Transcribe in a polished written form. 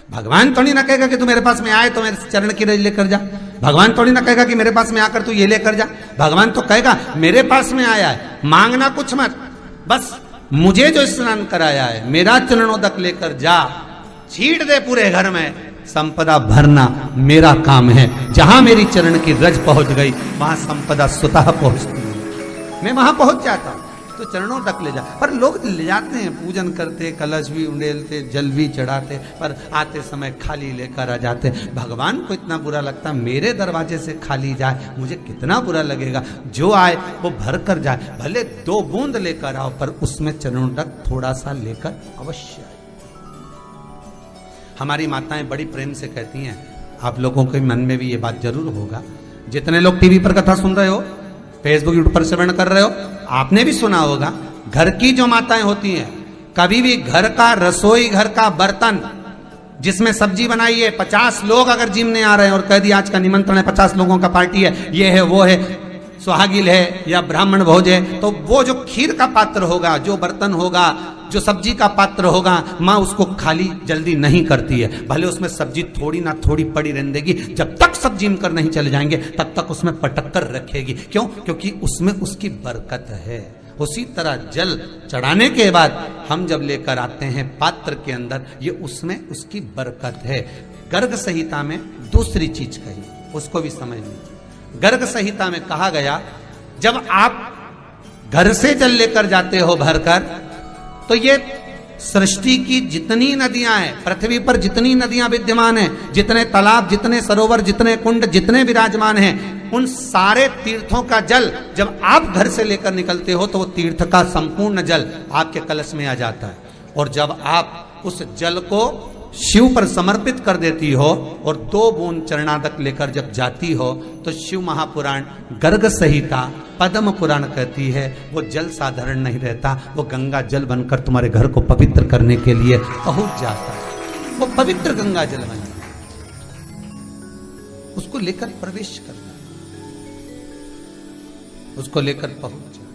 भगवान थोड़ी ना कहेगा कि तू मेरे पास में आए तो मेरे चरण की रज लेकर जा। भगवान थोड़ी ना कहेगा कि मेरे पास में आकर तू ये लेकर जा। भगवान तो कहेगा मेरे पास में आया है, मांगना कुछ मत, बस मुझे जो स्नान कराया है मेरा चरणोदक लेकर जा, छीट दे पूरे घर में, संपदा भरना मेरा काम है। जहां मेरी चरण की रज पहुंच गई वहां संपदा स्वतः पहुंचती है, मैं वहां पहुंच जाता हूं। तो चरणों तक ले जा। पर लोग ले जाते हैं, पूजन करते, कलश भी उंडेलते, जल भी चढ़ाते, पर आते समय खाली लेकर आ जाते। भगवान को इतना बुरा लगता, मेरे दरवाजे से खाली जाए मुझे कितना बुरा लगेगा। जो आए वो भर कर जाए, भले 2 बूंद लेकर आओ पर उसमें चरणों तक थोड़ा सा लेकर अवश्य आए। हमारी माताएं बड़ी प्रेम से कहती हैं, आप लोगों के मन में भी ये बात जरूर होगा, जितने लोग टीवी पर कथा सुन रहे हो, फेसबुक यूट्यूब पर श्रवण कर रहे हो, आपने भी सुना होगा, घर की जो माताएं होती हैं, कभी भी घर का रसोई घर का बर्तन जिसमें सब्जी बनाई है, 50 लोग अगर जिमने आ रहे हैं और कह दिया आज का निमंत्रण है, 50 लोगों का पार्टी है, ये है वो है, सुहागिल है या ब्राह्मण भोज है, तो वो जो खीर का पात्र होगा, जो बर्तन होगा, जो सब्जी का पात्र होगा, माँ उसको खाली जल्दी नहीं करती है। भले उसमें सब्जी थोड़ी ना थोड़ी पड़ी रहने देगी, जब तक सब जिम कर नहीं चले जाएंगे तब तक उसमें पटक कर रखेगी। क्यों? क्योंकि उसमें उसकी बरकत है। उसी तरह जल चढ़ाने के बाद हम जब लेकर आते हैं पात्र के अंदर, ये उसमें उसकी बरकत है। गर्ग संहिता में दूसरी चीज कही, उसको भी समझ लीजिए। गर्ग संहिता में कहा गया, जब आप घर से जल लेकर जाते हो भरकर, तो ये सृष्टि की जितनी नदियां हैं, पृथ्वी पर जितनी नदियां विद्यमान हैं, जितने तालाब, जितने सरोवर, जितने कुंड, जितने विराजमान हैं, उन सारे तीर्थों का जल जब आप घर से लेकर निकलते हो तो वो तीर्थ का संपूर्ण जल आपके कलश में आ जाता है। और जब आप उस जल को शिव पर समर्पित कर देती हो और 2 बूंद चरणादक लेकर जब जाती हो, तो शिव महापुराण गर्ग संहिता पद्म पुराण कहती है, वो जल साधारण नहीं रहता, वो गंगा जल बनकर तुम्हारे घर को पवित्र करने के लिए पहुंच जाता है। वो पवित्र गंगा जल बन जाता है, उसको लेकर प्रवेश करता है, उसको लेकर पहुंच जाता है।